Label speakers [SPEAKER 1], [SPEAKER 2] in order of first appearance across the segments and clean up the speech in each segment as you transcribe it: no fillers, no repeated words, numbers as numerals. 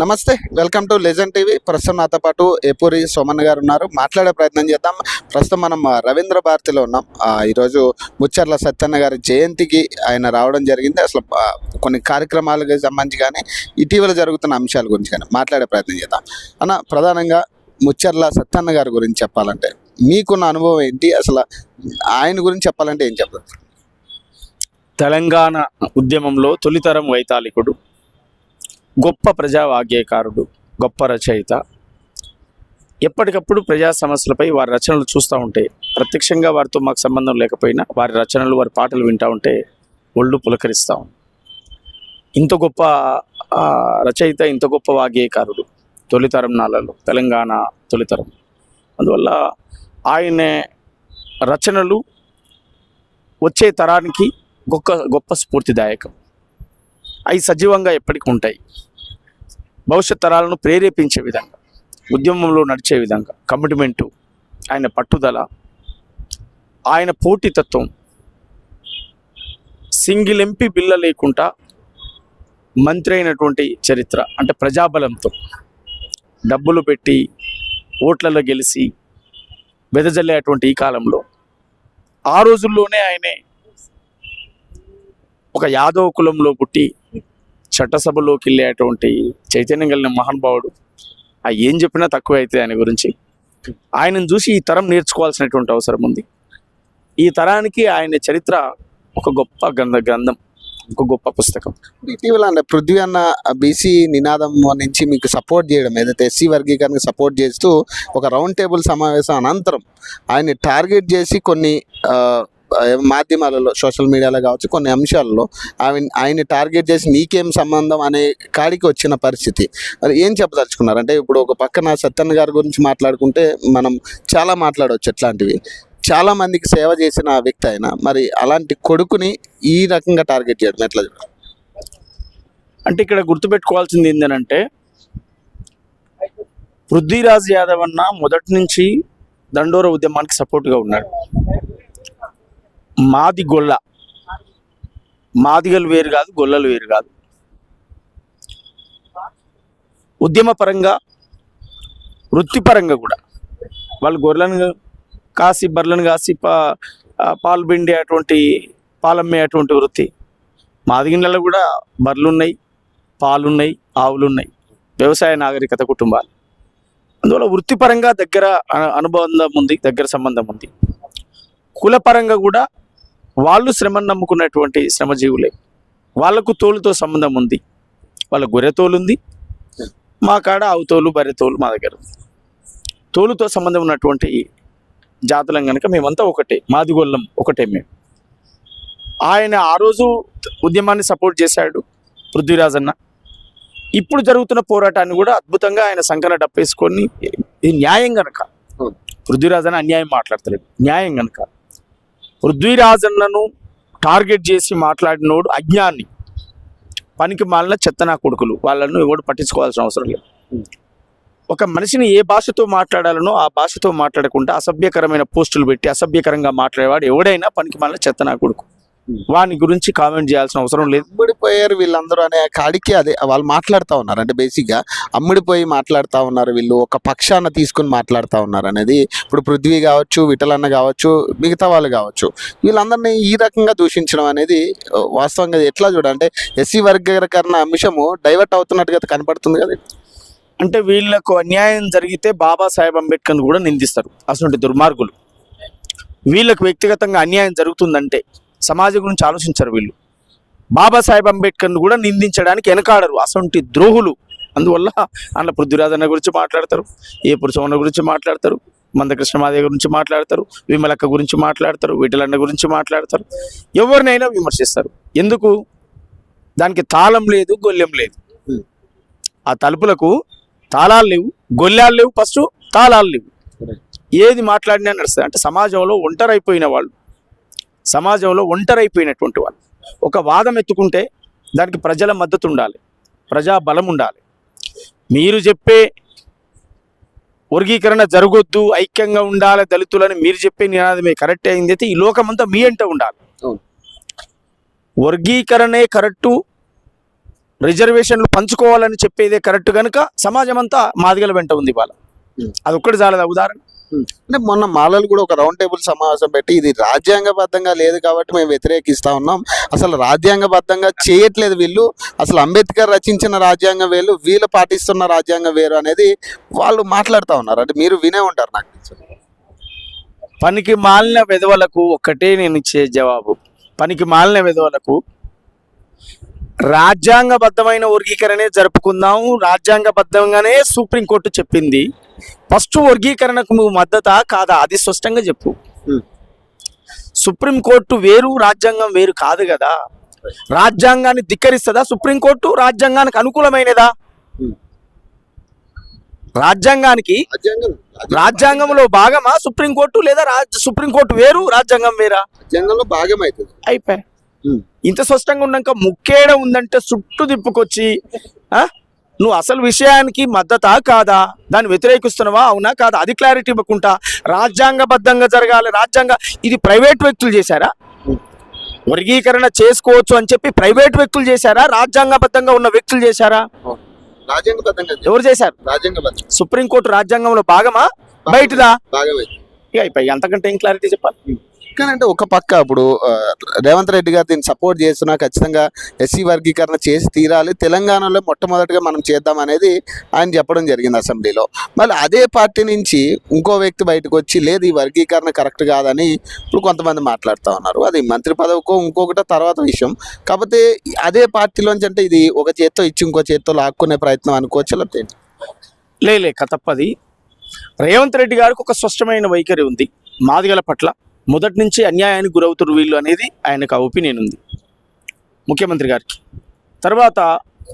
[SPEAKER 1] నమస్తే, welcome to legend TV. ప్రస్తుతం నాతో పాటు ఏపూరి సోమన్న గారు ఉన్నారు. మాట్లాడే ప్రయత్నం చేద్దాం. ప్రస్తుతం మనం రవీంద్ర భారతిలో ఉన్నాం. ఈరోజు ముచ్చర్ల సత్యన్న గారి జయంతికి ఆయన రావడం జరిగింది. అసలు కొన్ని కార్యక్రమాలకు సంబంధించి కానీ ఇటీవల జరుగుతున్న అంశాల గురించి కానీ మాట్లాడే ప్రయత్నం చేద్దాం. అన్న, ప్రధానంగా ముచ్చర్ల సత్యన్న గారి గురించి చెప్పాలంటే మీకున్న అనుభవం ఏంటి? అసలు ఆయన గురించి చెప్పాలంటే ఏం చెప్తారు?
[SPEAKER 2] తెలంగాణ ఉద్యమంలో తొలితరం వైతాళికుడు, గొప్ప ప్రజావాగ్యకారుడు, గొప్ప రచయిత. ఎప్పటికప్పుడు ప్రజా సమస్యలపై వారి రచనలు చూస్తూ ఉంటే, ప్రత్యక్షంగా వారితో మాకు సంబంధం లేకపోయినా వారి రచనలు, వారి పాటలు వింటూ ఉంటే ఒళ్ళు పులకరిస్తాం. ఇంత గొప్ప రచయిత, ఇంత గొప్ప వాగ్గేయకారుడు తొలితరం నాళ్ళలో, తెలంగాణ తొలితరం. అందువల్ల ఆయన రచనలు వచ్చే తరానికి గొప్ప స్ఫూర్తిదాయకం. అవి సజీవంగా ఎప్పటికీ ఉంటాయి. భవిష్యత్ తరాలను ప్రేరేపించే విధంగా, ఉద్యమంలో నడిచే విధంగా కమిట్మెంటు, ఆయన పట్టుదల, ఆయన పోటీతత్వం, సింగిల్ ఎంపీ బిల్ల లేకుండా మంత్రి అయినటువంటి చరిత్ర. అంటే ప్రజాబలంతో డబ్బులు పెట్టి ఓట్లలో గెలిచి వెదజల్లేటువంటి ఈ కాలంలో, ఆ రోజుల్లోనే ఆయనే ఒక యాదవ కులంలో పుట్టి చట్టసభలోకి వెళ్ళేటువంటి చైతన్యం కలిగిన మహానుభావుడు. ఏం చెప్పినా తక్కువ అయితే ఆయన గురించి. ఆయనను చూసి ఈ తరం నేర్చుకోవాల్సినటువంటి అవసరం ఉంది. ఈ తరానికి ఆయన చరిత్ర ఒక గొప్ప గ్రంథం, ఒక గొప్ప పుస్తకం.
[SPEAKER 1] ఇటీవల అంటే పృథ్వీ అన్న బీసీ నినాదం నుంచి మీకు సపోర్ట్ చేయడం, ఏదైతే ఎస్సీ వర్గీకరణకు సపోర్ట్ చేస్తూ ఒక రౌండ్ టేబుల్ సమావేశం అనంతరం ఆయన టార్గెట్ చేసి కొన్ని మాధ్యమాలలో, సోషల్ మీడియాలో కావచ్చు, కొన్ని అంశాలలో ఆయన టార్గెట్ చేసి నీకేం సంబంధం అనే కాడికి వచ్చిన పరిస్థితి. మరి ఏం చెప్పదలుచుకున్నారు? అంటే ఇప్పుడు ఒక పక్కన సత్యన్న గారి గురించి మాట్లాడుకుంటే మనం చాలా మాట్లాడవచ్చు. ఎట్లాంటివి చాలా మందికి సేవ చేసిన వ్యక్తి ఆయన. మరి అలాంటి కొడుకుని ఈ రకంగా టార్గెట్ చేయడం ఎట్లా?
[SPEAKER 2] అంటే ఇక్కడ గుర్తుపెట్టుకోవాల్సింది ఏంటంటే, పృథ్వీరాజ్ యాదవ్ అన్న మొదటి నుంచి దండోర ఉద్యమానికి సపోర్ట్గా ఉన్నాడు. మాది గొల్ల, మాదిగలు వేరు కాదు, గొల్లలు వేరు కాదు. ఉద్యమపరంగా, వృత్తిపరంగా కూడా వాళ్ళు గొర్రెలను కాసి, బర్రెలను కాసి పాలు పిండి అటువంటి పాలమ్మే అటువంటి వృత్తి. మాదిగిళ్ళలో కూడా బర్రెలున్నాయి, పాలున్నాయి, ఆవులున్నాయి. వ్యవసాయ నాగరికత కుటుంబాలు. అందువల్ల వృత్తిపరంగా దగ్గర అనుబంధం ఉంది, దగ్గర సంబంధం ఉంది. కులపరంగా కూడా వాళ్ళు శ్రమను నమ్ముకున్నటువంటి శ్రమజీవులే. వాళ్లకు తోలుతో సంబంధం ఉంది. వాళ్ళ గొర్రె తోలు ఉంది, మా కాడ ఆవు తోలు, బర్రె తోలు మా దగ్గర ఉంది. తోలుతో సంబంధం ఉన్నటువంటి జాతులం కనుక మేమంతా ఒకటే, మాదిగొల్లం ఒకటే మేము. ఆయన ఆ రోజు ఉద్యమాన్ని సపోర్ట్ చేశాడు పృథ్వీరాజ్ అన్న. ఇప్పుడు జరుగుతున్న పోరాటాన్ని కూడా అద్భుతంగా ఆయన సంకన డప్పేసుకొని, ఇది న్యాయం కనుక పృథ్వీరాజ్ అన్న అన్యాయం మాట్లాడతలేడు, న్యాయం కనుక పృథ్వీరాజ్ అన్నను టార్గెట్ చేసి మాట్లాడినోడు అజ్ఞాని, పనికి మాలిన చెత్తనా కొడుకులు. వాళ్ళను ఎవడు పట్టించుకోవాల్సిన అవసరం లేదు. ఒక మనిషిని ఏ భాషతో మాట్లాడాలనో ఆ భాషతో మాట్లాడకుండా అసభ్యకరమైన పోస్టులు పెట్టి అసభ్యకరంగా మాట్లాడేవాడు ఎవడైనా పనికి మాలిన చెత్తనా కొడుకు. వాని గురించి కామెంట్ చేయాల్సిన అవసరం లేదు.
[SPEAKER 1] అమ్ముడిపోయారు వీళ్ళందరూ అనే కాడికి అదే వాళ్ళు మాట్లాడుతూ ఉన్నారు. అంటే బేసిక్గా అమ్ముడిపోయి మాట్లాడుతూ ఉన్నారు, వీళ్ళు ఒక పక్షాన తీసుకుని మాట్లాడుతూ ఉన్నారు అనేది. ఇప్పుడు పృథ్వీ కావచ్చు, విఠలన్న కావచ్చు, మిగతా వాళ్ళు కావచ్చు, వీళ్ళందరినీ ఈ రకంగా దూషించడం అనేది వాస్తవంగా ఎట్లా చూడాలంటే ఎస్సీ వర్గీకరణ అంశము డైవర్ట్ అవుతున్నట్టుగా కనపడుతుంది కదా.
[SPEAKER 2] అంటే వీళ్ళకు అన్యాయం జరిగితే బాబాసాహెబ్ అంబేద్కర్ కూడా నిందిస్తారు. అసలు దుర్మార్గులు. వీళ్ళకు వ్యక్తిగతంగా అన్యాయం జరుగుతుందంటే సమాజం గురించి ఆలోచించరు వీళ్ళు. బాబాసాహెబ్ అంబేద్కర్ను కూడా నిందించడానికి వెనకాడరు అసలు ద్రోహులు. అందువల్ల అందులో పృథ్వీరాజ్ అన్న గురించి మాట్లాడతారు, ఏపూరి సోమన్న గురించి మాట్లాడతారు, మందకృష్ణ మాదేవి గురించి మాట్లాడతారు, విమలక్క గురించి మాట్లాడతారు, విఠలన్న గురించి మాట్లాడతారు. ఎవరినైనా విమర్శిస్తారు. ఎందుకు? దానికి తాళం లేదు, గొల్లెం లేదు. ఆ తలుపులకు తాళాలు లేవు, గొల్లాలు లేవు, ఫస్ట్ తాళాలు లేవు. ఏది మాట్లాడినా నడుస్తుంది. అంటే సమాజంలో ఒంటరైపోయినటువంటి వాళ్ళు ఒక వాదం ఎత్తుకుంటే దానికి ప్రజల మద్దతు ఉండాలి, ప్రజా బలం ఉండాలి. మీరు చెప్పే వర్గీకరణ జరగొద్దు, ఐక్యంగా ఉండాలి దళితులని మీరు చెప్పే నినాదమే కరెక్ట్ అయిందైతే ఈ లోకమంతా మీ అంట ఉండాలి. వర్గీకరణే కరెక్టు, రిజర్వేషన్లు పంచుకోవాలని చెప్పేదే కరెక్ట్ కనుక సమాజం అంతా మాదిగల వెంట ఉంది ఇవాళ. అది ఒక్కటి చాలదా ఉదాహరణ?
[SPEAKER 1] అంటే మొన్న మాలలు కూడా ఒక రౌండ్ టేబుల్ సమావేశం పెట్టి ఇది రాజ్యాంగబద్ధంగా లేదు కాబట్టి మేము వ్యతిరేకిస్తా ఉన్నాం, అసలు రాజ్యాంగబద్ధంగా చేయట్లేదు వీళ్ళు, అసలు అంబేద్కర్ రచించిన రాజ్యాంగం వేరు, వీళ్ళు పాటిస్తున్న రాజ్యాంగం వేరు అనేది వాళ్ళు మాట్లాడుతూ ఉన్నారు. అంటే మీరు వినే ఉంటారు నాకు తెలుసు.
[SPEAKER 2] పనికి మాలిన వెధవలకు ఒక్కటే నేను ఇచ్చే జవాబు, పనికి మాలిన వెధవలకు రాజ్యాంగబద్ధమైన వర్గీకరణే జరుపుకుందాం, రాజ్యాంగబద్ధంగానే సుప్రీంకోర్టు చెప్పింది, ఫస్ట్ వర్గీకరణకు నువ్వు మద్దతా కాదా అది స్పష్టంగా చెప్పు. సుప్రీంకోర్టు వేరు రాజ్యాంగం వేరు కాదు కదా. రాజ్యాంగాన్ని ధిక్కరిస్తుందా సుప్రీంకోర్టు? రాజ్యాంగానికి అనుకూలమైనదా? రాజ్యాంగానికి రాజ్యాంగంలో భాగమా సుప్రీంకోర్టు, లేదా సుప్రీంకోర్టు వేరు రాజ్యాంగం వేరా?
[SPEAKER 1] రాజ్యాంగంలో భాగం అవుతుంది.
[SPEAKER 2] అయిపోయి ఇంత స్పష్టంగా ఉన్నాక ముక్కేడ ఉందంటే చుట్టూ తిప్పుకొచ్చి నువ్వు అసలు విషయానికి మద్దతా కాదా, దాన్ని వ్యతిరేకిస్తున్నావా అవునా కాదా అది క్లారిటీ ఇవ్వకుండా రాజ్యాంగబద్ధంగా జరగాలి, ఇది ప్రైవేట్ వ్యక్తులు చేశారా? వర్గీకరణ చేసుకోవచ్చు అని చెప్పి ప్రైవేట్ వ్యక్తులు చేశారా, రాజ్యాంగబద్ధంగా ఉన్న వ్యక్తులు చేశారా? ఎవరు చేశారు? సుప్రీంకోర్టు రాజ్యాంగంలో భాగమా బయటదా? ఇక అయిపోయి అంతకంటే ఏం క్లారిటీ చెప్పాలి?
[SPEAKER 1] కానీ అంటే ఒక పక్క ఇప్పుడు రేవంత్ రెడ్డి గారు దీన్ని సపోర్ట్ చేస్తున్నా ఖచ్చితంగా ఎస్సీ వర్గీకరణ చేసి తీరాలి, తెలంగాణలో మొట్టమొదటిగా మనం చేద్దాం అనేది ఆయన చెప్పడం జరిగింది అసెంబ్లీలో. మళ్ళీ అదే పార్టీ నుంచి ఇంకో వ్యక్తి బయటకు వచ్చి లేదు ఈ వర్గీకరణ కరెక్ట్ కాదని ఇప్పుడు కొంతమంది మాట్లాడుతూ ఉన్నారు. అది మంత్రి పదవికో ఇంకొకటో తర్వాత విషయం. కాకపోతే అదే పార్టీలోంచి అంటే ఇది ఒక చేత్తో ఇచ్చి ఇంకో చేత్తో లాక్కునే ప్రయత్నం అనుకోవచ్చు. లేకపోతే
[SPEAKER 2] లేక తప్పది. రేవంత్ రెడ్డి గారికి ఒక స్పష్టమైన వైఖరి ఉంది మాదిగల పట్ల. మొదటి నుంచి అన్యాయానికి గురవుతున్నారు వీళ్ళు అనేది ఆయనకు ఆ ఒపీనియన్ ఉంది ముఖ్యమంత్రి గారికి. తర్వాత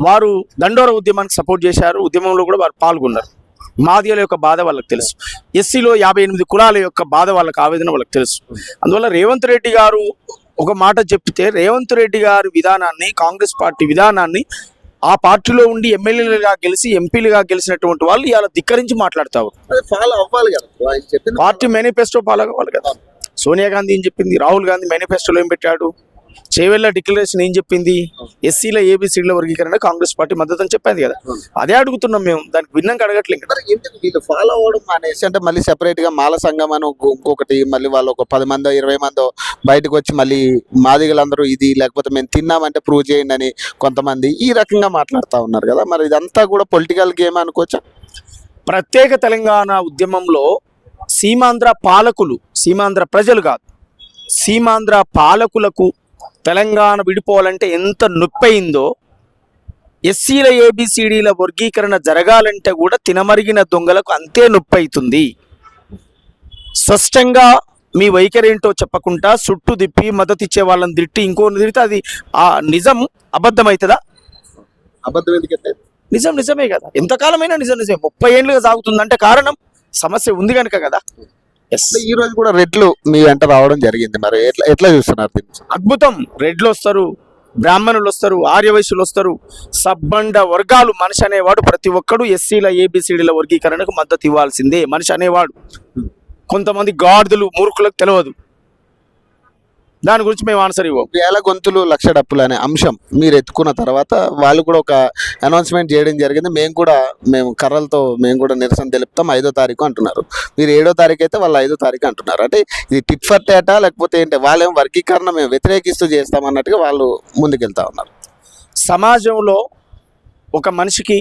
[SPEAKER 2] వారు దండోర ఉద్యమానికి సపోర్ట్ చేశారు, ఉద్యమంలో కూడా వారు పాల్గొన్నారు. మాదిగల యొక్క బాధ వాళ్ళకి తెలుసు, ఎస్సీలో 58 కులాల యొక్క బాధ వాళ్ళకి ఆవేదన వాళ్ళకి తెలుసు. అందువల్ల రేవంత్ రెడ్డి గారు ఒక మాట చెప్తే రేవంత్ రెడ్డి గారి విధానాన్ని, కాంగ్రెస్ పార్టీ విధానాన్ని ఆ పార్టీలో ఉండి ఎమ్మెల్యేలుగా గెలిచి ఎంపీలుగా గెలిచినటువంటి వాళ్ళు ఇలా ధిక్కరించి మాట్లాడతారు. పార్టీ మేనిఫెస్టో ఫాలో అవ్వాలి కదా. సోనియా గాంధీ ఏం చెప్పింది, రాహుల్ గాంధీ మేనిఫెస్టోలో ఏం పెట్టాడు, చేవెళ్ళ డిక్లరేషన్ ఏం చెప్పింది, ఎస్సీల ఏబిసిడీల వర్గీకరణ కాంగ్రెస్ పార్టీ మద్దతు అని చెప్పింది కదా. అదే అడుగుతున్నాం మేము, దానికి భిన్నంగా అడగట్లేదు కదా.
[SPEAKER 1] వీళ్ళు ఫాలో అవ్వడం అనేసి అంటే మళ్ళీ సెపరేట్గా మాల సంఘం అని ఇంకొకటి మళ్ళీ వాళ్ళు ఒక 10 మందో 20 మందో బయటకు వచ్చి మళ్ళీ మాదిగలందరూ ఇది లేకపోతే మేము తిన్నామంటే ప్రూవ్ చేయండి అని కొంతమంది ఈ రకంగా మాట్లాడుతూ ఉన్నారు కదా. మరి ఇదంతా కూడా పొలిటికల్ గేమ్ అనుకోవచ్చా?
[SPEAKER 2] ప్రత్యేక తెలంగాణ ఉద్యమంలో సీమాంధ్ర పాలకులు, సీమాంధ్ర ప్రజలు కాదు, సీమాంధ్ర పాలకులకు తెలంగాణ విడిపోవాలంటే ఎంత నొప్పయిందో, ఎస్సీల ఏబిసిడీల వర్గీకరణ జరగాలంటే కూడా తినమరిగిన దొంగలకు అంతే నొప్పి అవుతుంది. స్పష్టంగా మీ వైఖరి ఏంటో చెప్పకుండా చుట్టూ తిప్పి మద్దతు ఇచ్చే వాళ్ళని తిట్టి ఇంకోని తిడితే అది ఆ నిజం అబద్ధం అవుతుందా?
[SPEAKER 1] అబద్ధం ఎందుకంటే
[SPEAKER 2] నిజం నిజమే కదా. ఎంతకాలమైనా నిజమే. 30 ఏళ్ళుగా సాగుతుందంటే కారణం సమస్య ఉంది కనుక కదా.
[SPEAKER 1] ఈ రోజు కూడా రెడ్లు మీ వెంట రావడం జరిగింది, మరి ఎట్లా చూస్తున్నారు?
[SPEAKER 2] అద్భుతం. రెడ్లు వస్తారు, బ్రాహ్మణులు వస్తారు, ఆర్యవైశ్యులు వస్తారు, సబ్బండ వర్గాలు. మనిషి అనేవాడు ప్రతి ఒక్కడు ఎస్సీల ఏబిసిడీల వర్గీకరణకు మద్దతు ఇవ్వాల్సిందే. మనిషి అనేవాడు. కొంతమంది గాడిదలు మూర్ఖులకు తెలియదు, దాని గురించి మేము ఆన్సర్ ఇవ్వం.
[SPEAKER 1] 1000 గొంతులు 1,00,000 డప్పులు అనే అంశం మీరు ఎత్తుకున్న తర్వాత వాళ్ళు కూడా ఒక అనౌన్స్మెంట్ చేయడం జరిగింది. మేము కర్రలతో మేము కూడా నిరసన తెలుపుతాం 5వ తారీఖు అంటున్నారు. మీరు 7వ తారీఖు అయితే వాళ్ళు 5వ తారీఖు అంటున్నారు. అంటే ఇది టిట్ ఫర్ టాటా లేకపోతే ఏంటి? వాళ్ళేమో వర్గీకరణ మేము వ్యతిరేకిస్తూ చేస్తామన్నట్టుగా వాళ్ళు ముందుకెళ్తా ఉన్నారు.
[SPEAKER 2] సమాజంలో ఒక మనిషికి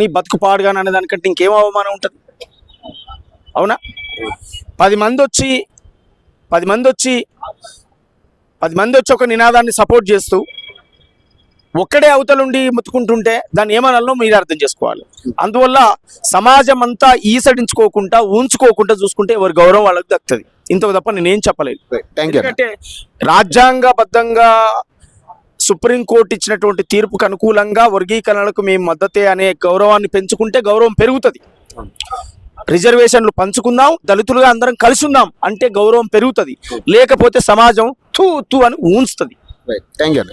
[SPEAKER 2] నీ బతుకు పాడుగాను అనే దానికంటే ఇంకేం అవమానం ఉంటుంది? అవునా? 10 మంది వచ్చి ఒక నినాదాన్ని సపోర్ట్ చేస్తూ ఒక్కడే అవతలుండి ముత్తుకుంటుంటే దాన్ని ఏమనాలో మీరు అర్థం చేసుకోవాలి. అందువల్ల సమాజం అంతా ఈసడించుకోకుండా ఉంచుకోకుండా చూసుకుంటే ఎవరి గౌరవం వాళ్ళకి దక్కుతుంది. ఇంతకు తప్ప నేనేం చెప్పలేదు. ఎందుకంటే రాజ్యాంగబద్ధంగా సుప్రీంకోర్టు ఇచ్చినటువంటి తీర్పుకు అనుకూలంగా వర్గీకరణకు మేము మద్దతే అనే గౌరవాన్ని పెంచుకుంటే గౌరవం పెరుగుతుంది. రిజర్వేషన్లు పంచుకుందాం, దళితులుగా అందరం కలిసి ఉందాం అంటే గౌరవం పెరుగుతుంది. లేకపోతే సమాజం తూ తూ అని ఊంచుతుంది.
[SPEAKER 1] Thank you.